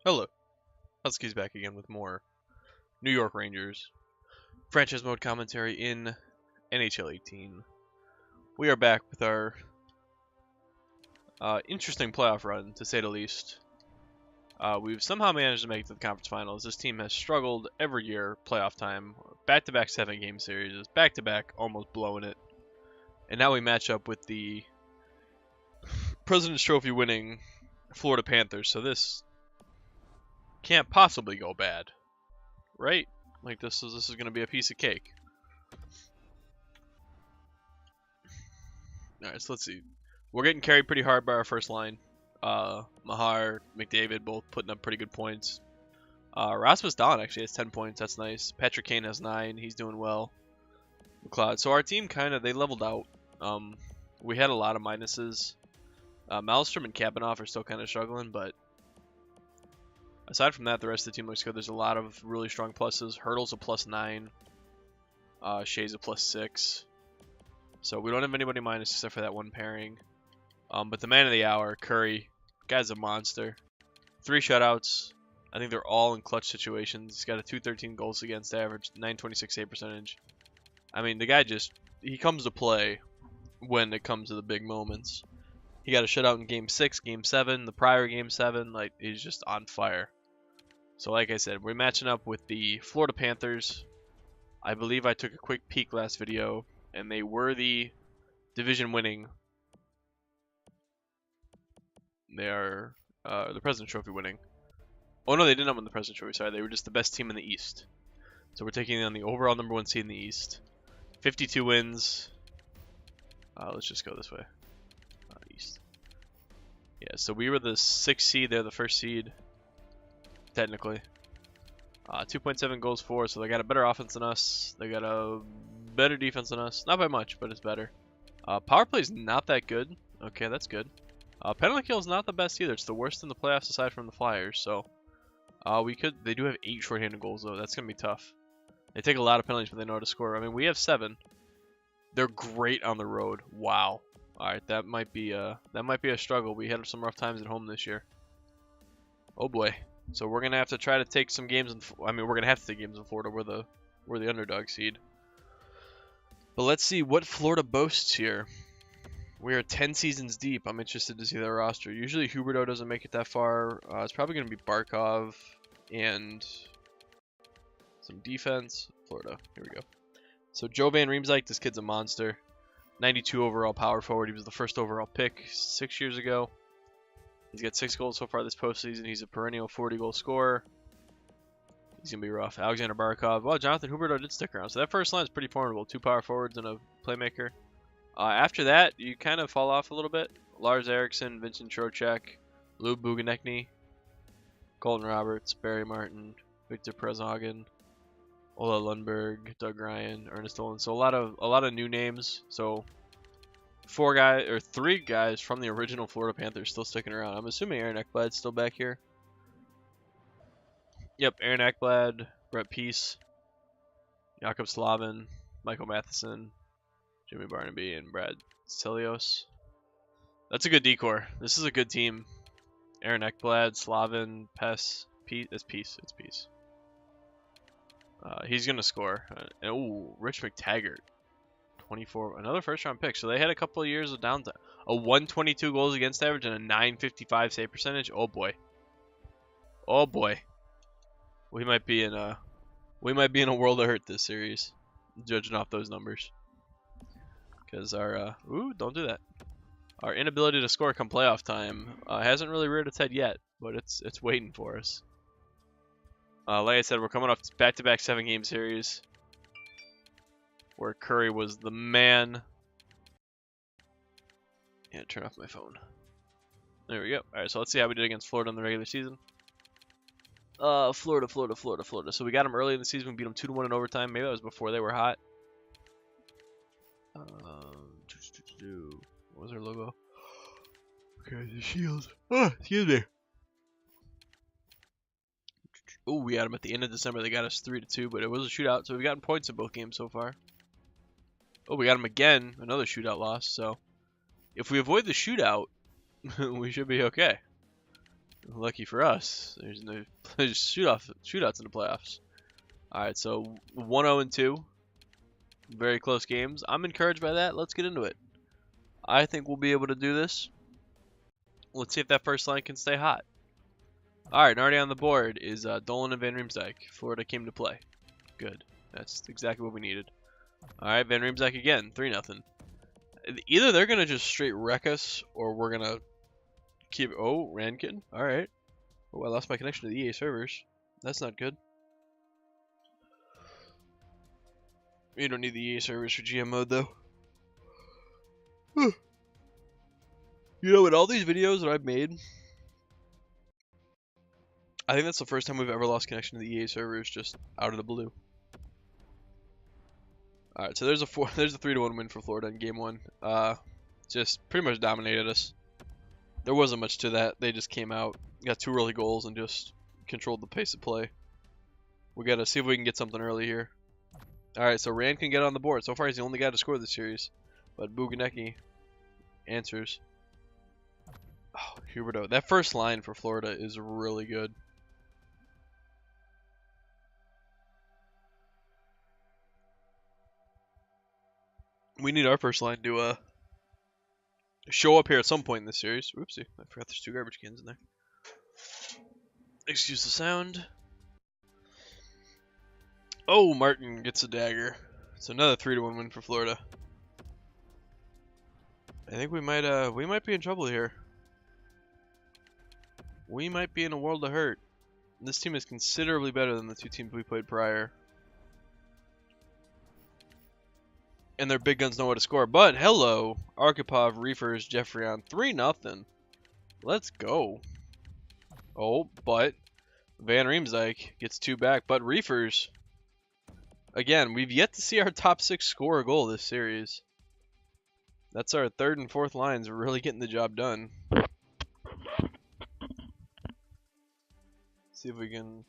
Hello, Huskies back again with more New York Rangers franchise mode commentary in NHL 18. We are back with our interesting playoff run, to say the least. We've somehow managed to make it to the conference finals. This team has struggled every year, playoff time, back-to-back 7-game series, back-to-back almost blowing it. And now we match up with the President's Trophy winning Florida Panthers, so this can't possibly go bad, right? Like this is going to be a piece of cake. All right, so let's see. We're getting carried pretty hard by our first line. Mahar, McDavid, both putting up pretty good points. Rasmus Dahlin actually has 10 points. That's nice. Patrick Kane has 9. He's doing well. McLeod. So our team they leveled out. We had a lot of minuses. Malmstrom and Kapanoff are still kind of struggling, but aside from that, the rest of the team looks good. There's a lot of really strong pluses. Hurdle's a +9. Shea's a +6. So we don't have anybody minus except for that one pairing. But the man of the hour, Curry, guy's a monster. 3 shutouts. I think they're all in clutch situations. He's got a .213 goals against average, .926 save percentage. I mean, the guy he comes to play when it comes to the big moments. He got a shutout in Game 6, Game 7, the prior Game 7. Like, he's just on fire. So like I said, we're matching up with the Florida Panthers. I believe I took a quick peek last video, and they were the division winning. They are the President's Trophy winning. Oh no, they did not win the President's Trophy. Sorry, they were just the best team in the East. So we're taking on the overall #1 seed in the East. 52 wins. Let's just go this way. East. Yeah, so we were the 6th seed. They're the 1st seed, technically. 2.7 goals for, so they got a better offense than us. They got a better defense than us. Not by much, but it's better. Power play is not that good. Okay, that's good. Penalty kill is not the best either. It's the worst in the playoffs aside from the Flyers. So they do have 8 shorthanded goals though. That's gonna be tough. They take a lot of penalties, but they know how to score. I mean, we have 7. They're great on the road. Wow. All right, that might be a struggle. We had some rough times at home this year. Oh boy. So we're gonna have to try to take some games. We're gonna have to take games in Florida. We're the underdog seed. But let's see what Florida boasts here. We are 10 seasons deep. I'm interested to see their roster. Usually Huberdeau doesn't make it that far. It's probably going to be Barkov and some defense. Florida. Here we go. So Joe Van Riemsdyk, this kid's a monster. 92 overall power forward. He was the 1st overall pick 6 years ago. He's got 6 goals so far this postseason. He's a perennial 40-goal scorer. He's going to be rough. Alexander Barkov. Well, Jonathan Huberdeau did stick around. So that first line is pretty formidable. 2 power forwards and a playmaker. After that, you kind of fall off a little bit. Lars Eriksson, Vincent Trocheck, Lou Buganekny, Colton Roberts, Barry Martin, Victor Prezhagen, Ola Lundberg, Doug Ryan, Ernest Olin. So a lot of new names. So 3 guys from the original Florida Panthers still sticking around. I'm assuming Aaron Ekblad's still back here. Yep, Aaron Ekblad, Brett Peace, Jakob Slavin, Michael Matheson, Jimmy Barnaby, and Brad Stelios. That's a good decor. This is a good team. Aaron Ekblad, Slavin, Peace. It's Peace. He's going to score. Rich McTaggart. 24. Another first-round pick. So they had a couple of years of downtime. A 122 goals against average and a 955 save percentage. Oh, boy. Oh, boy. We might be in a world of hurt this series, judging off those numbers. Because our don't do that. Our inability to score come playoff time hasn't really reared its head yet, but it's waiting for us. Like I said, we're coming off back-to-back 7-game series where Curry was the man. Yeah, turn off my phone. There we go. All right, so let's see how we did against Florida in the regular season. Florida. So we got them early in the season. We beat them 2-1 in overtime. Maybe that was before they were hot. What was our logo? Okay, the Shield. Excuse me. Oh, we had them at the end of December. They got us 3-2, but it was a shootout, so we've gotten points in both games so far. Oh, we got them again. Another shootout loss. So if we avoid the shootout, we should be okay. Lucky for us, there's no shootouts in the playoffs. All right, so 1-0-2, very close games. I'm encouraged by that. Let's get into it. I think we'll be able to do this. Let's see if that first line can stay hot. All right, and already on the board is Dolan and Van Riemsdyk. Florida came to play. Good. That's exactly what we needed. All right, Van Riemsdyk again, 3-0. Either they're gonna just straight wreck us, or we're gonna keep. Oh, Rankin. All right. Oh, I lost my connection to the EA servers. That's not good. You don't need the EA servers for GM mode though. You know, in all these videos that I've made, I think that's the first time we've ever lost connection to the EA servers just out of the blue. All right, so there's a 3-1 win for Florida in game 1. Just pretty much dominated us. There wasn't much to that. They just came out, got 2 early goals, and just controlled the pace of play. We gotta see if we can get something early here. All right, so Rand can get on the board. So far, he's the only guy to score this series, but Buganecki answers. Oh, Huberto. That first line for Florida is really good. We need our first line to show up here at some point in this series. Oopsie, I forgot there's 2 garbage cans in there. Excuse the sound. Oh, Martin gets a dagger. It's another 3-1 win for Florida. I think we might be in trouble here. We might be in a world of hurt. This team is considerably better than the 2 teams we played prior. And their big guns know how to score. But hello, Arkhipov, Reefers, Jeffrey on 3-0. Let's go. Oh, but Van Riemsdyk gets 2 back. But Reefers, again, we've yet to see our top 6 score a goal this series. That's our 3rd and 4th lines really getting the job done. See if we can.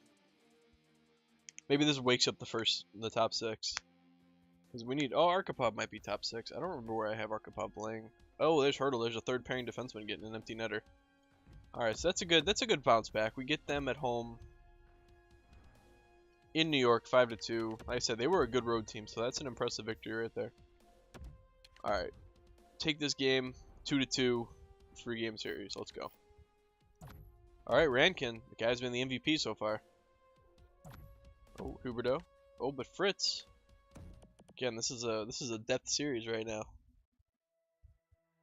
Maybe this wakes up the top 6. Because we need. Oh, Arkhipov might be top 6. I don't remember where I have Arkhipov playing. Oh, there's Hurdle. There's a 3rd pairing defenseman getting an empty netter. All right, so that's a good bounce back. We get them at home in New York, 5-2. Like I said, they were a good road team, so that's an impressive victory right there. All right, take this game 2-2, 3-game series. Let's go. All right, Rankin, the guy's been the MVP so far. Oh, Huberto. Oh, but Fritz. Again, this is a depth series right now.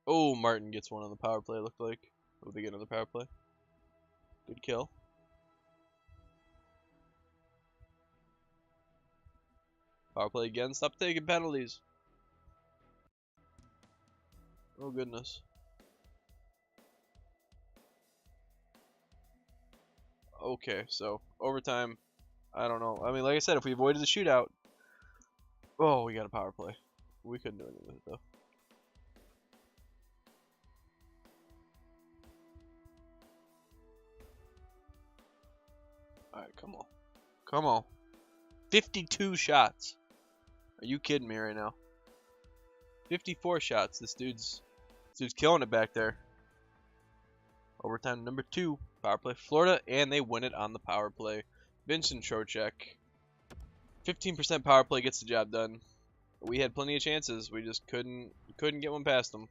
Oh, Martin gets one on the power play. Looked like. Oh, they get another power play. Good kill. Power play again. Stop taking penalties. Oh goodness. Okay, so overtime. I don't know. I mean, like I said, if we avoided the shootout. Oh, we got a power play. We couldn't do anything with it though. Alright, come on. Come on. 52 shots. Are you kidding me right now? 54 shots. This dude's killing it back there. Overtime number 2. Power play for Florida, and they win it on the power play. Vincent Trocheck. 15% power play gets the job done. We had plenty of chances. We just couldn't get one past them.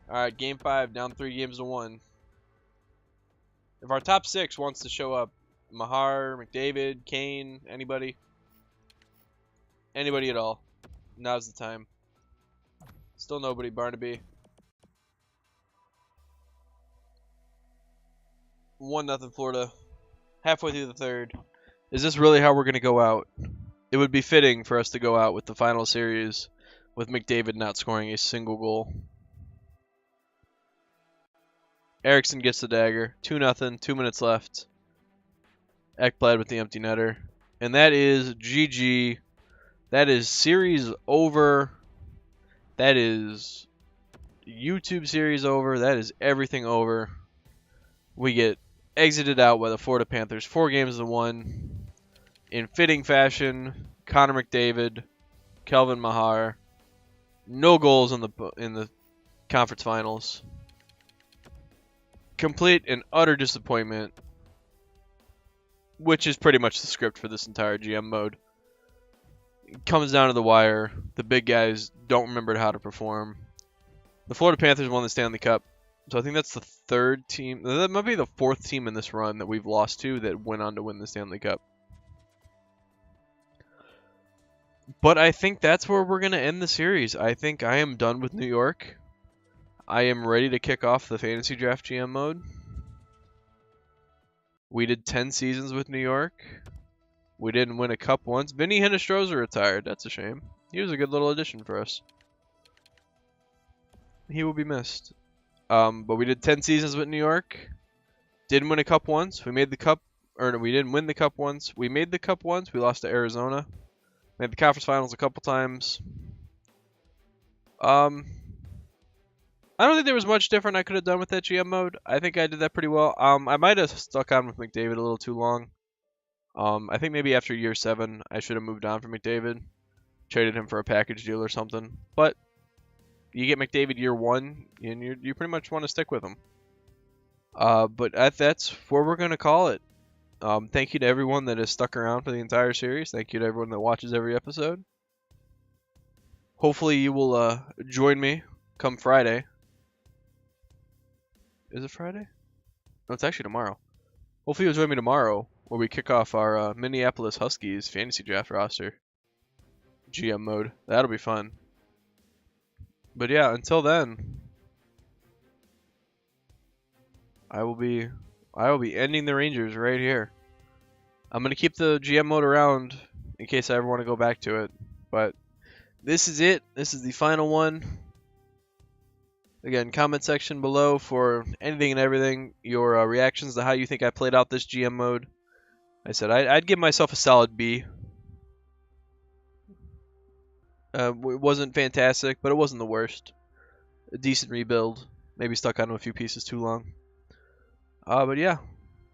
Alright, game 5, down 3-1. If our top 6 wants to show up, Mahar, McDavid, Kane, anybody at all, now's the time. Still nobody, Barnaby. 1-0 Florida. Halfway through the 3rd. Is this really how we're going to go out? It would be fitting for us to go out with the final series with McDavid not scoring a single goal. Eriksson gets the dagger. 2-0, 2 minutes left. Ekblad with the empty netter. And that is GG. That is series over. That is YouTube series over. That is everything over. We get exited out by the Florida Panthers 4-1. In fitting fashion, Connor McDavid, Kelvin Mahar. No goals in the conference finals. complete and utter disappointment, which is pretty much the script for this entire GM mode. It comes down to the wire. The big guys don't remember how to perform. The Florida Panthers won the Stanley Cup, so I think that's the third team. That might be the fourth team in this run that we've lost to that went on to win the Stanley Cup. But I think that's where we're going to end the series. I think I am done with New York. I am ready to kick off the Fantasy Draft GM mode. We did 10 seasons with New York. We didn't win a cup once. Vinny Hinostroza retired. That's a shame. He was a good little addition for us. He will be missed. But we did 10 seasons with New York. Didn't win a cup once. We made the cup, or no, we didn't win the cup once. We made the cup once. We lost to Arizona. Made the conference finals a couple times. I don't think there was much different I could have done with that GM mode. I think I did that pretty well. I might have stuck on with McDavid a little too long. I think maybe after year 7, I should have moved on from McDavid. Traded him for a package deal or something. But you get McDavid year 1, and you pretty much want to stick with him. But that's where we're going to call it. Thank you to everyone that has stuck around for the entire series. Thank you to everyone that watches every episode. Hopefully you will join me come Friday. Is it Friday? No, it's actually tomorrow. Hopefully you'll join me tomorrow where we kick off our Minneapolis Huskies fantasy draft roster. GM mode. That'll be fun. But yeah, until then, I will be ending the Rangers right here. I'm going to keep the GM mode around in case I ever want to go back to it. But this is it. This is the final one. Again, comment section below for anything and everything. Your reactions to how you think I played out this GM mode. I said I'd give myself a solid B. It wasn't fantastic, but it wasn't the worst. A decent rebuild. Maybe stuck on a few pieces too long. But yeah,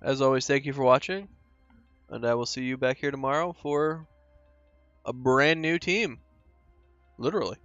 as always, thank you for watching. And I will see you back here tomorrow for a brand new team. Literally.